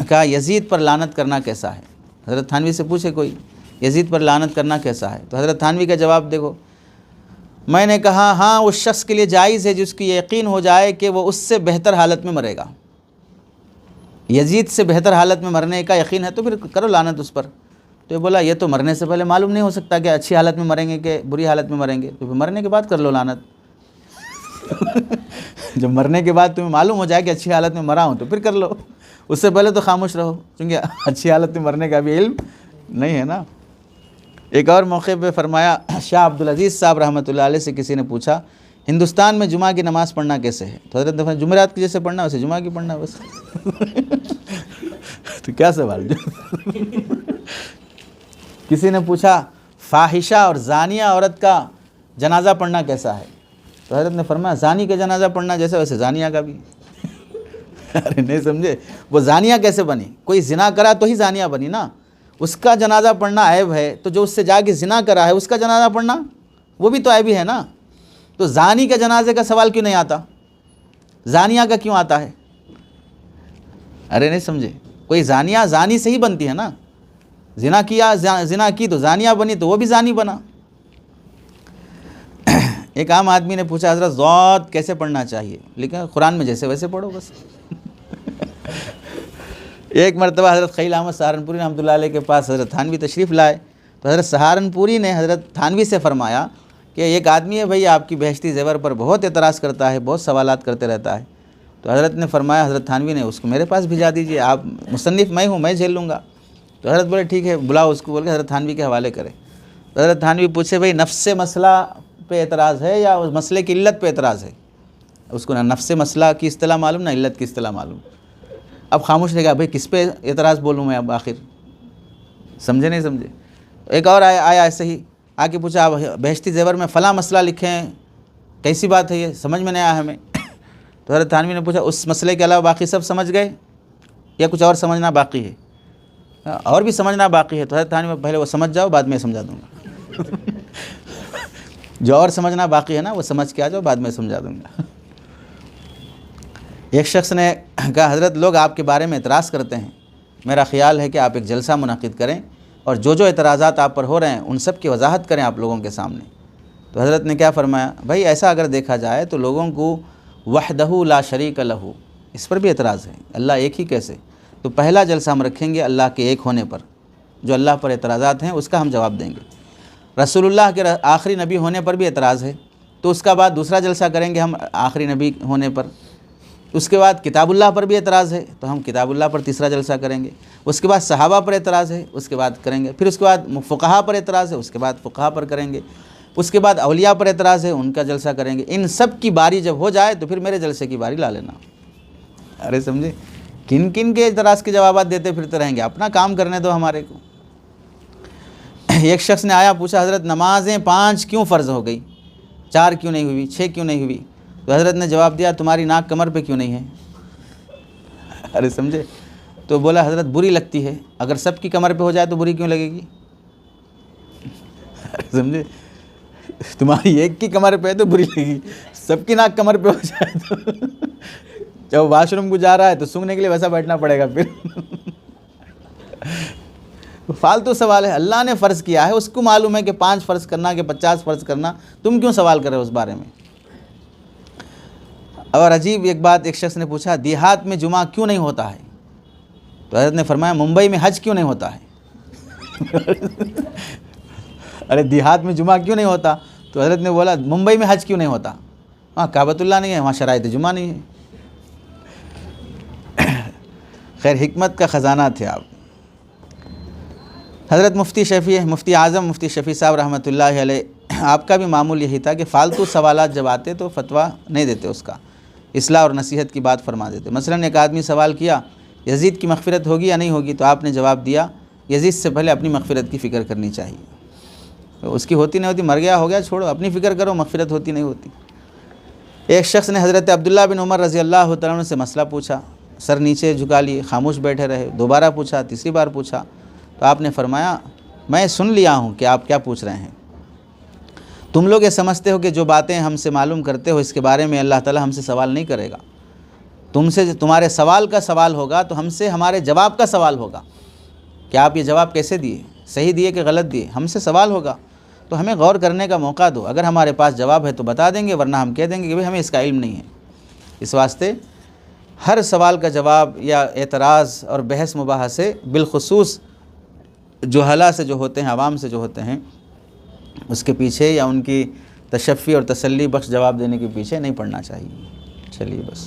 کہا یزید پر لعنت کرنا کیسا ہے؟ حضرت تھانوی سے پوچھے کوئی یزید پر لعنت کرنا کیسا ہے؟ تو حضرت تھانوی کا جواب دیکھو، میں نے کہا ہاں اس شخص کے لیے جائز ہے جس کی یقین ہو جائے کہ وہ اس سے بہتر حالت میں مرے گا۔ یزید سے بہتر حالت میں مرنے کا یقین ہے تو پھر کرو لعنت اس پر۔ تو یہ بولا یہ تو مرنے سے پہلے معلوم نہیں ہو سکتا کہ اچھی حالت میں مریں گے کہ بری حالت میں مریں گے، تو پھر مرنے کے بعد کر لو لعنت۔ جب مرنے کے بعد تمہیں معلوم ہو جائے کہ اچھی حالت میں مرا ہوں تو پھر کر لو، اس سے پہلے تو خاموش رہو، کیونکہ اچھی حالت میں مرنے کا بھی علم نہیں ہے نا۔ ایک اور موقع پہ فرمایا شاہ عبدالعزیز صاحب رحمۃ اللہ علیہ سے کسی نے پوچھا ہندوستان میں جمعہ کی نماز پڑھنا کیسے ہے؟ تو حضرت نے فرمایا جمعرات کی جیسے پڑھنا ویسے جمعہ کی پڑھنا بس۔ تو کیا سوال؟ کسی نے پوچھا فاحشہ اور زانیہ عورت کا جنازہ پڑھنا کیسا ہے؟ تو حضرت نے فرمایا زانی کا جنازہ پڑھنا جیسے ویسے زانیہ کا بھی۔ ارے نہیں سمجھے، وہ زانیہ کیسے بنی؟ کوئی زنا کرا تو ہی زانیہ بنی نا، اس کا جنازہ پڑھنا عیب ہے، تو جو اس سے جا کے زنا کرا ہے اس کا جنازہ پڑھنا وہ بھی تو عیب ہی ہے نا۔ تو زانی کے جنازے کا سوال کیوں نہیں آتا؟ زانیہ کا کیوں آتا ہے؟ ارے نہیں سمجھے، کوئی زانیہ زانی سے ہی بنتی ہے نا، زنا کی تو زانیہ بنی تو وہ بھی زانی بنا۔ ایک عام آدمی نے پوچھا حضرت ضاد کیسے پڑھنا چاہیے؟ لیکن قرآن میں جیسے ویسے پڑھو بس۔ ایک مرتبہ حضرت خلیل احمد سہارنپوری رحمۃ اللہ علیہ کے پاس حضرت تھانوی تشریف لائے، تو حضرت سہارنپوری نے حضرت تھانوی سے فرمایا کہ ایک آدمی ہے بھائی آپ کی بہشتی زیور پر بہت اعتراض کرتا ہے، بہت سوالات کرتے رہتا ہے۔ تو حضرت نے فرمایا، حضرت تھانوی نے، اس کو میرے پاس بھیجا دیجیے، آپ مصنف میں ہوں، میں جھیل لوں گا۔ تو حضرت بولے ٹھیک ہے، بلاؤ اس کو، بول کے حضرت تھانوی کے حوالے کرے۔ تو حضرت تھانوی پوچھے بھائی نفس مسئلہ پہ اعتراض ہے یا اس مسئلے کی علت پہ اعتراض ہے؟ اس کو نہ نفس مسئلہ کی اصطلاح معلوم نہ علت کی اصطلاح معلوم۔ اب خاموش رہے گا، بھائی کس پہ اعتراض بولوں میں اب آخر؟ سمجھے نہیں سمجھے؟ ایک اور آیا ایسے ہی آ کے پوچھا آپ بہشتی زیور میں فلاں مسئلہ لکھے ہیں، کیسی بات ہے یہ؟ سمجھ میں نہیں آیا ہمیں۔ تو حضرت تھانوی نے پوچھا اس مسئلے کے علاوہ باقی سب سمجھ گئے یا کچھ اور سمجھنا باقی ہے؟ اور بھی سمجھنا باقی ہے۔ تو حضرت تھانوی پہلے وہ سمجھ جاؤ، بعد میں سمجھا دوں گا۔ جو اور سمجھنا باقی ہے نا وہ سمجھ کے آ جاؤ، بعد میں سمجھا دوں گا۔ ایک شخص نے کہا حضرت لوگ آپ کے بارے میں اعتراض کرتے ہیں، میرا خیال ہے کہ آپ ایک جلسہ منعقد کریں اور جو اعتراضات آپ پر ہو رہے ہیں ان سب کی وضاحت کریں آپ لوگوں کے سامنے۔ تو حضرت نے کیا فرمایا، بھائی ایسا اگر دیکھا جائے تو لوگوں کو وحدہ لا شریک لہ اس پر بھی اعتراض ہے، اللہ ایک ہی کیسے؟ تو پہلا جلسہ ہم رکھیں گے اللہ کے ایک ہونے پر، جو اللہ پر اعتراضات ہیں اس کا ہم جواب دیں گے۔ رسول اللہ کے آخری نبی ہونے پر بھی اعتراض ہے، تو اس کا بعد دوسرا جلسہ کریں گے ہم آخری نبی ہونے پر۔ اس کے بعد کتاب اللہ پر بھی اعتراض ہے تو ہم کتاب اللہ پر تیسرا جلسہ کریں گے۔ اس کے بعد صحابہ پر اعتراض ہے، اس کے بعد کریں گے۔ پھر اس کے بعد فقہا پر اعتراض ہے، اس کے بعد فقہا پر کریں گے۔ اس کے بعد اولیاء پر اعتراض ہے، ان کا جلسہ کریں گے۔ ان سب کی باری جب ہو جائے تو پھر میرے جلسے کی باری لا لینا۔ ارے سمجھے، کن کن کے اعتراض کے جوابات دیتے پھرتے رہیں گے؟ اپنا کام کرنے دو ہمارے کو۔ ایک شخص نے آیا پوچھا حضرت نمازیں 5 کیوں فرض ہو گئی، 4 کیوں نہیں ہوئی، 6 کیوں نہیں ہوئی؟ تو حضرت نے جواب دیا تمہاری ناک کمر پہ کیوں نہیں ہے؟ ارے سمجھے، تو بولا حضرت بری لگتی ہے، اگر سب کی کمر پہ ہو جائے تو بری کیوں لگے گی؟ ارے سمجھے، تمہاری ایک کی کمر پہ ہے تو بری لگے گی، سب کی ناک کمر پہ ہو جائے تو جب واش روم کو جا رہا ہے تو سونگنے کے لیے ویسا بیٹھنا پڑے گا پھر۔ فالتو سوال ہے، اللہ نے فرض کیا ہے، اس کو معلوم ہے کہ 5 فرض کرنا کہ 50 فرض کرنا، تم کیوں سوال کر رہے ہو اس بارے میں؟ اور عجیب ایک بات ایک شخص نے پوچھا دیہات میں جمعہ کیوں نہیں ہوتا ہے؟ تو حضرت نے فرمایا ممبئی میں حج کیوں نہیں ہوتا ہے؟ ارے دیہات میں جمعہ کیوں نہیں ہوتا؟ تو حضرت نے بولا ممبئی میں حج کیوں نہیں ہوتا؟ وہاں کعبۃ اللہ نہیں ہے، وہاں شرائط جمعہ نہیں ہے۔ خیر حکمت کا خزانہ تھے آپ۔ حضرت مفتی اعظم مفتی شفیع صاحب رحمۃ اللہ علیہ، آپ کا بھی معمول یہی تھا کہ فالتو سوالات جب آتے تو فتویٰ نہیں دیتے، اس کا اصلاح اور نصیحت کی بات فرما دیتے۔ مثلا ایک آدمی سوال کیا یزید کی مغفرت ہوگی یا نہیں ہوگی، تو آپ نے جواب دیا یزید سے پہلے اپنی مغفرت کی فکر کرنی چاہیے، اس کی ہوتی نہیں ہوتی، مر گیا ہو گیا، چھوڑو، اپنی فکر کرو، مغفرت ہوتی نہیں ہوتی۔ ایک شخص نے حضرت عبداللہ بن عمر رضی اللہ تعالیٰ عنہ سے مسئلہ پوچھا، سر نیچے جھکا لیے، خاموش بیٹھے رہے، دوبارہ پوچھا، تیسری بار پوچھا، تو آپ نے فرمایا میں سن لیا ہوں کہ آپ کیا پوچھ رہے ہیں، تم لوگ یہ سمجھتے ہو کہ جو باتیں ہم سے معلوم کرتے ہو اس کے بارے میں اللہ تعالیٰ ہم سے سوال نہیں کرے گا، تم سے تمہارے سوال کا سوال ہوگا تو ہم سے ہمارے جواب کا سوال ہوگا کہ آپ یہ جواب کیسے دیے، صحیح دیے کہ غلط دیے، ہم سے سوال ہوگا، تو ہمیں غور کرنے کا موقع دو، اگر ہمارے پاس جواب ہے تو بتا دیں گے، ورنہ ہم کہہ دیں گے کہ بھئی ہمیں اس کا علم نہیں ہے۔ اس واسطے ہر سوال کا جواب یا اعتراض اور بحث مباحثے بالخصوص جہلا سے جو ہوتے ہیں، عوام سے جو ہوتے ہیں، اس کے پیچھے یا ان کی تشفی اور تسلی بخش جواب دینے کے پیچھے نہیں پڑنا چاہیے۔ چلیے بس۔